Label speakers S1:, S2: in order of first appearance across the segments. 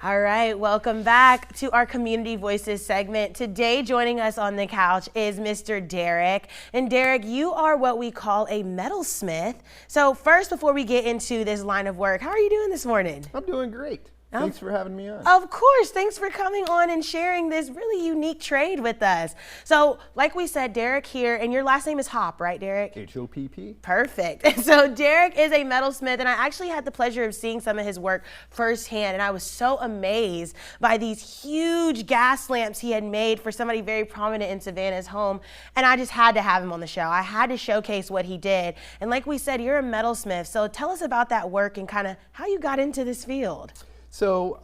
S1: All right, welcome back to our Community Voices segment. Today joining us on the couch is Mr. Derek. And Derek, you are what we call a metalsmith. So first, before we get into this line of work, how are you doing this morning?
S2: I'm doing great. Thanks for having me on.
S1: Of course. Thanks for coming on and sharing this really unique trade with us. So like we said, Derek here, and your last name is Hopp, right, Derek?
S2: H-O-P-P.
S1: Perfect. So Derek is a metalsmith, and I actually had the pleasure of seeing some of his work firsthand, and I was so amazed by these huge gas lamps he had made for somebody very prominent in Savannah's home, and I just had to have him on the show. I had to showcase what he did. And like we said, you're a metalsmith, so tell us about that work and kind of how you got into this field.
S2: So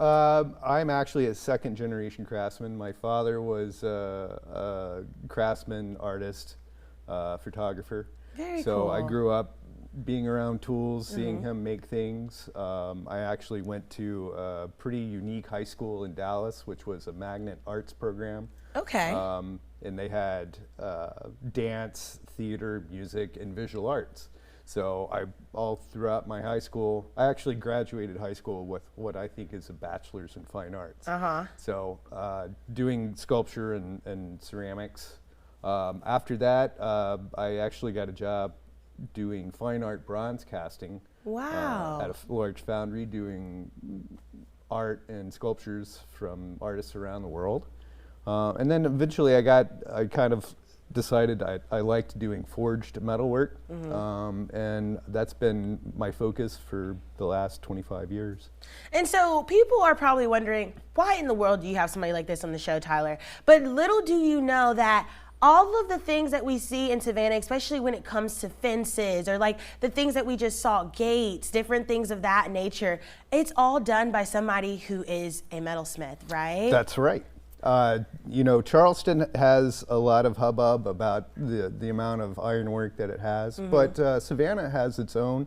S2: I'm actually a second generation craftsman. My father was a craftsman, artist, photographer.
S1: Very
S2: so
S1: cool.
S2: I grew up being around tools, seeing him make things. I actually went to a pretty unique high school in Dallas, which was a magnet arts program.
S1: Okay.
S2: And they had dance, theater, music, and visual arts. So all throughout my high school, I actually graduated high school with what I think is a bachelor's in fine arts. So doing sculpture and ceramics. After that, I actually got a job doing fine art bronze casting.
S1: Wow.
S2: At a large foundry, doing art and sculptures from artists around the world. And then eventually I kind of decided I liked doing forged metalwork, and that's been my focus for the last 25 years.
S1: And so people are probably wondering, why in the world do you have somebody like this on the show, Tyler? But little do you know that all of the things that we see in Savannah, especially when it comes to fences or like the things that we just saw, gates, different things of that nature, it's all done by somebody who is a metalsmith, right?
S2: That's right. You know, Charleston has a lot of hubbub about the amount of ironwork that it has, but Savannah has its own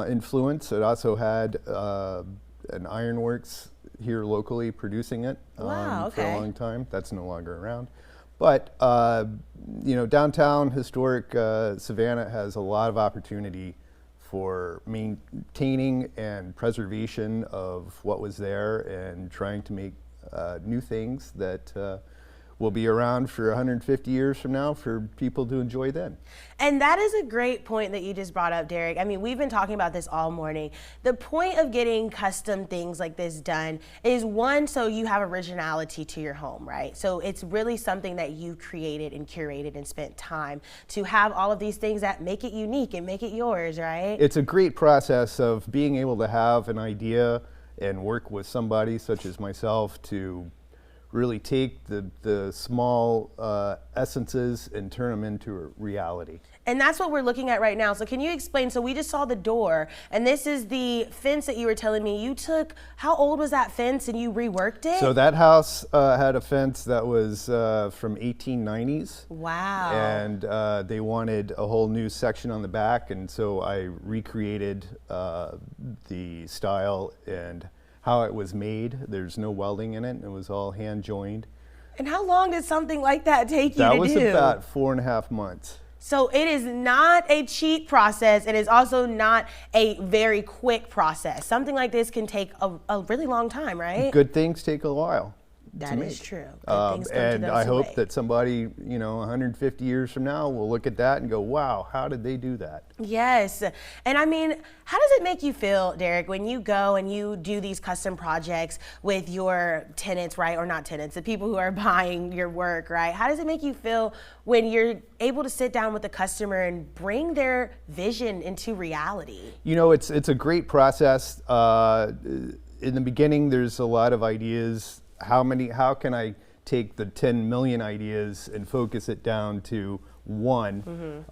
S2: influence. It also had an ironworks here locally producing it for a long time. That's no longer around. But, you know, downtown historic Savannah has a lot of opportunity for maintaining and preservation of what was there and trying to make new things that will be around for 150 years from now for people to enjoy then.
S1: And that is a great point that you just brought up, Derek. I mean, we've been talking about this all morning. The point of getting custom things like this done is, one, so you have originality to your home, right? So it's really something that you created and curated and spent time to have all of these things that make it unique and make it yours, right?
S2: It's a great process of being able to have an idea and work with somebody such as myself to really take the small essences and turn them into a reality.
S1: And that's what we're looking at right now. So can you explain, so we just saw the door, and this is the fence that you were telling me you took. How old was that fence and you reworked it?
S2: So that house had a fence that was from 1890s.
S1: Wow.
S2: And they wanted a whole new section on the back, and so I recreated the style and how it was made. There's no welding in it. It was all hand joined.
S1: And how long did something like that take you to do?
S2: That was about 4.5 months.
S1: So it is not a cheap process. It is also not a very quick process. Something like this can take a really long time, right?
S2: Good things take a while.
S1: That is true. Good things come to
S2: And
S1: those
S2: I
S1: who
S2: hope
S1: wait.
S2: that somebody, you know, 150 years from now will look at that and go, wow, how did they do that?
S1: Yes. And I mean, how does it make you feel, Derek, when you go and you do these custom projects with your tenants, right? Or not tenants, the people who are buying your work, right? How does it make you feel when you're able to sit down with the customer and bring their vision into reality?
S2: You know, it's a great process. In the beginning, there's a lot of ideas. How can I take the 10 million ideas and focus it down to one?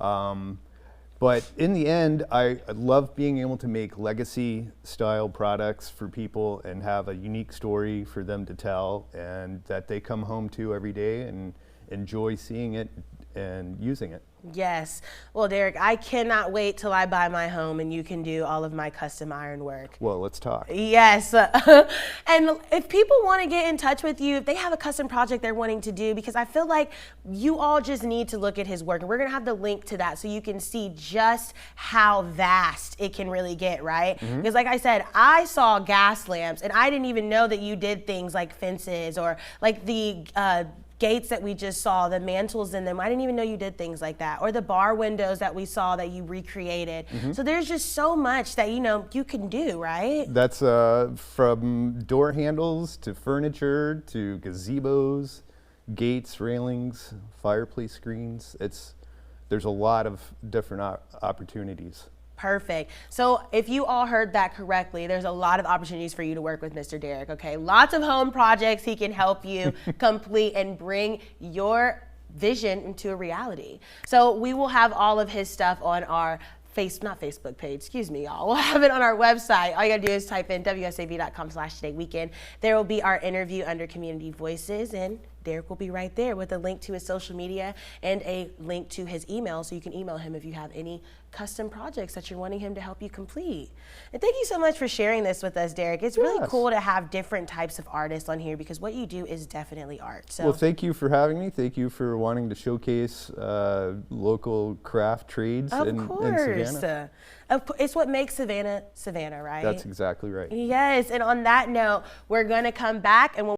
S2: But in the end, I love being able to make legacy style products for people and have a unique story for them to tell, and that they come home to every day and enjoy seeing it and using it.
S1: Yes. Well, Derek, I cannot wait till I buy my home and you can do all of my custom ironwork.
S2: Well, let's talk.
S1: Yes. And if people want to get in touch with you, if they have a custom project they're wanting to do, because I feel like you all just need to look at his work. And we're going to have the link to that so you can see just how vast it can really get, right? Because like I said, I saw gas lamps and I didn't even know that you did things like fences or like the gates that we just saw, the mantles in them. I didn't even know you did things like that. Or the bar windows that we saw that you recreated. So there's just so much that, you know, you can do, right?
S2: That's from door handles to furniture to gazebos, gates, railings, fireplace screens. There's a lot of different opportunities.
S1: Perfect. So if you all heard that correctly, there's a lot of opportunities for you to work with Mr. Derek, okay? Lots of home projects he can help you complete and bring your vision into a reality. So we will have all of his stuff on our not Facebook page, excuse me, y'all. We'll have it on our website. All you gotta do is type in wsav.com/todayweekend. There will be our interview under Community Voices, and Derek will be right there with a link to his social media and a link to his email, so you can email him if you have any custom projects that you're wanting him to help you complete. And thank you so much for sharing this with us, Derek. It's really cool to have different types of artists on here because what you do is definitely art. So.
S2: Well, thank you for having me. Thank you for wanting to showcase local craft trades in Savannah.
S1: It's what makes Savannah, Savannah, right?
S2: That's exactly right.
S1: Yes, and on that note, we're gonna come back and we'll